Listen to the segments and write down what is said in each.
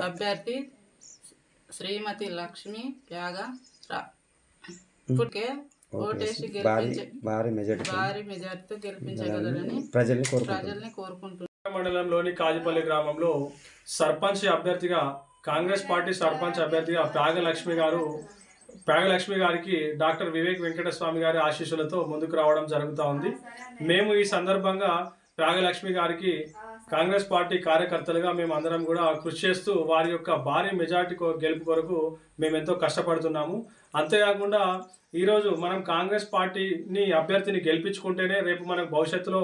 అభ్యర్థి శ్రీమతి లక్ష్మి ప్యాగ ఇప్పటికే ఓటేసి భారీ మెజార్టీతో గెలిపించగలరని ప్రజల్ని కోరుకుంటున్నారు. మండలంలోని కాజిపల్లి గ్రామంలో సర్పంచ్ అభ్యర్థిగా కాంగ్రెస్ పార్టీ సర్పంచ్ అభ్యర్థిగా ప్యాగ లక్ష్మి గారికి డాక్టర్ వివేక్ వెంకటస్వామి గారి ఆశీస్సులతో ముందుకు రావడం జరుగుతూ ఉంది. మేము ఈ సందర్భంగా ప్యాగ లక్ష్మి గారికి కాంగ్రెస్ పార్టీ కార్యకర్తలుగా మేము అందరం కూడా కృషి చేస్తూ వారి యొక్క భారీ మెజార్టీ గెలుపు కొరకు మేము ఎంతో కష్టపడుతున్నాము. అంతేకాకుండా ఈరోజు మనం కాంగ్రెస్ పార్టీని అభ్యర్థిని గెలిపించుకుంటేనే రేపు మనకు భవిష్యత్తులో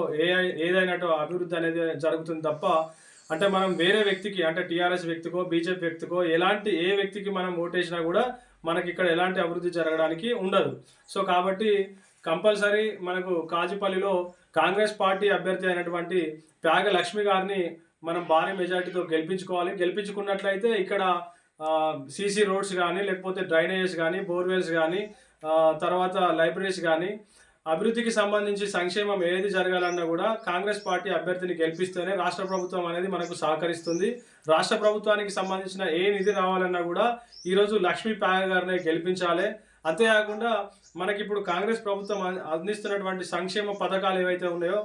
ఏదైనా అభివృద్ధి అనేది జరుగుతుంది తప్ప అంటే మనం వేరే వ్యక్తికి అంటే టీఆర్ఎస్ వ్యక్తికో బీజేపీ వ్యక్తికో ఏ వ్యక్తికి మనం ఓటేసినా కూడా మనకి ఇక్కడ ఎలాంటి అభివృద్ధి జరగడానికి ఉండదు. సో కాబట్టి కంపల్సరీ మనకు కాజిపల్లిలో కాంగ్రెస్ పార్టీ అభ్యర్థి అయినటువంటి ప్యాగ లక్ష్మి గారిని మనం భారీ మెజార్టీతో గెలిపించుకోవాలి. గెలిపించుకున్నట్లయితే ఇక్కడ సీసీ రోడ్స్ కానీ లేకపోతే డ్రైనేజెస్ కానీ బోర్వెల్స్ కానీ తర్వాత లైబ్రరీస్ కానీ అభివృద్ధికి సంబంధించి సంక్షేమం ఏది జరగాలన్నా కూడా కాంగ్రెస్ పార్టీ అభ్యర్థిని గెలిపిస్తేనే రాష్ట్ర ప్రభుత్వం అనేది మనకు సహకరిస్తుంది. రాష్ట్ర ప్రభుత్వానికి సంబంధించిన ఏ నిధి రావాలన్నా కూడా ఈరోజు లక్ష్మీ ప్యాగ గారిని గెలిపించాలి. అంతేకాకుండా మనకి ఇప్పుడు కాంగ్రెస్ ప్రభుత్వం అందిస్తున్నటువంటి సంక్షేమ పథకాలు ఏవైతే ఉన్నాయో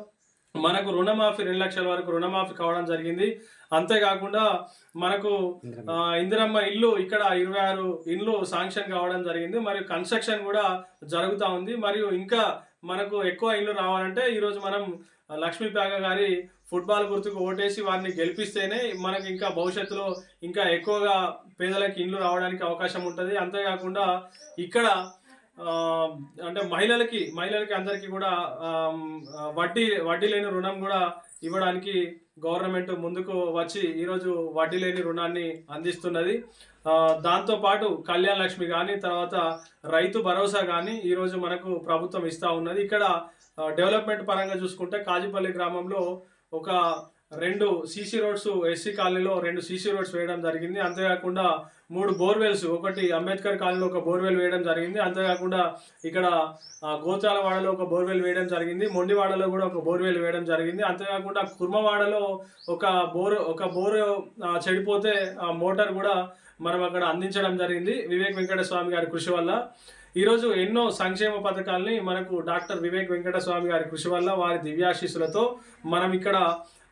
మనకు రుణమాఫీ 2 లక్షల వరకు రుణమాఫీ కావడం జరిగింది. అంతేకాకుండా మనకు ఇందిరమ్మ ఇల్లు ఇక్కడ 26 ఇండ్లు శాంక్షన్ కావడం జరిగింది. మరియు కన్స్ట్రక్షన్ కూడా జరుగుతూ ఉంది. మరియు ఇంకా మనకు ఎక్కువ ఇండ్లు రావాలంటే ఈరోజు మనం లక్ష్మీ ప్యాగ గారి ఫుట్బాల్ గుర్తుకు ఓటేసి వారిని గెలిపిస్తేనే మనకి ఇంకా భవిష్యత్తులో ఇంకా ఎక్కువగా పేదలకు ఇండ్లు రావడానికి అవకాశం ఉంటుంది. అంతేకాకుండా ఇక్కడ అంటే మహిళలకి అందరికీ కూడా వడ్డీ లేని రుణం కూడా ఇవ్వడానికి గవర్నమెంట్ ముందుకు వచ్చి ఈరోజు వడ్డీ లేని రుణాన్ని అందిస్తున్నది. దాంతోపాటు కళ్యాణ లక్ష్మి కానీ తర్వాత రైతు భరోసా కానీ ఈరోజు మనకు ప్రభుత్వం ఇస్తూ ఉన్నది. ఇక్కడ డెవలప్మెంట్ పరంగా చూసుకుంటే కాజిపల్లి గ్రామంలో ఒక 2 సీసీ రోడ్స్ ఎస్సీ కాలనీలో 2 సీసీ రోడ్స్ వేయడం జరిగింది. అంతేకాకుండా 3 బోర్వెల్స్, ఒకటి అంబేద్కర్ కాలనీలో ఒక బోర్వెల్ వేయడం జరిగింది. అంతేకాకుండా ఇక్కడ గోచాలవాడలో ఒక బోర్వెల్ వేయడం జరిగింది. మొండివాడలో కూడా ఒక బోర్వెల్ వేయడం జరిగింది. అంతేకాకుండా కుర్మవాడలో ఒక బోరు చెడిపోతే ఆ మోటార్ కూడా మనం అక్కడ అందించడం జరిగింది వివేక్ వెంకటస్వామి గారి కృషి వల్ల. ఈరోజు ఎన్నో సంక్షేమ పథకాలని మనకు డాక్టర్ వివేక్ వెంకటస్వామి గారి కృషి వల్ల వారి దివ్యాశీస్సులతో మనం ఇక్కడ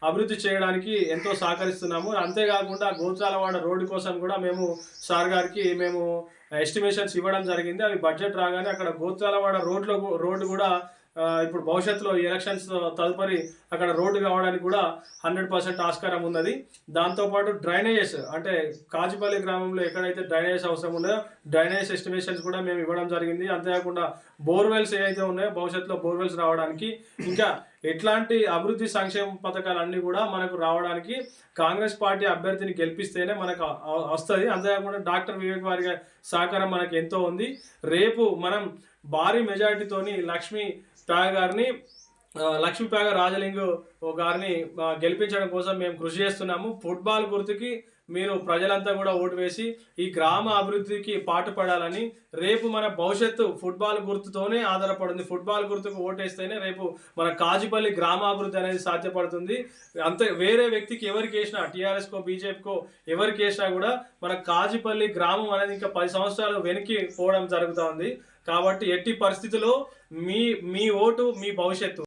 అభివృద్ధి చేయడానికి ఎంతో సహకరిస్తున్నాము. అంతేకాకుండా గోచాలవాడ రోడ్డు కోసం కూడా మేము సార్ గారికి ఎస్టిమేషన్స్ ఇవ్వడం జరిగింది. అవి బడ్జెట్ రాగానే అక్కడ గోచాలవాడ రోడ్డు కూడా ఇప్పుడు భవిష్యత్తులో ఎలక్షన్స్ తదుపరి అక్కడ రోడ్డు కావడానికి కూడా 100% ఆస్కారం ఉన్నది. దాంతోపాటు డ్రైనేజెస్ అంటే కాజిపల్లి గ్రామంలో ఎక్కడైతే డ్రైనేజెస్ అవసరం ఉన్నాయో డ్రైనేజ్ ఎస్టిమేషన్స్ కూడా మేము ఇవ్వడం జరిగింది. అంతేకాకుండా బోర్వెల్స్ ఏవైతే ఉన్నాయో భవిష్యత్తులో బోర్వెల్స్ రావడానికి ఇంకా ఎట్లాంటి అభివృద్ధి సంక్షేమ పథకాలన్నీ కూడా మనకు రావడానికి కాంగ్రెస్ పార్టీ అభ్యర్థిని గెలిపిస్తేనే మనకు వస్తుంది. అంతేకాకుండా డాక్టర్ వివేక్ వారి సహకారం మనకు ఎంతో ఉంది. రేపు మనం భారీ మెజారిటీతోని లక్ష్మీ ప్యాగ రాజలింగు గారిని గెలిపించడం కోసం మేము కృషి చేస్తున్నాము. ఫుట్బాల్ గుర్తుకి మీరు ప్రజలంతా కూడా ఓటు వేసి ఈ గ్రామ అభివృద్ధికి పాటుపడాలని, రేపు మన భవిష్యత్తు ఫుట్బాల్ గుర్తుతోనే ఆధారపడుతుంది. ఫుట్బాల్ గుర్తుకు ఓటేస్తేనే రేపు మన కాజిపల్లి గ్రామాభివృద్ధి అనేది సాధ్యపడుతుంది. అంతే వేరే వ్యక్తికి ఎవరికి వేసినా టీఆర్ఎస్కో బీజేపీకో ఎవరికి వేసినా కూడా మన కాజిపల్లి గ్రామం అనేది ఇంకా 10 సంవత్సరాలు వెనక్కి పోవడం జరుగుతూ ఉంది. కాబట్టి ఎట్టి పరిస్థితుల్లో మీ ఓటు మీ భవిష్యత్తు.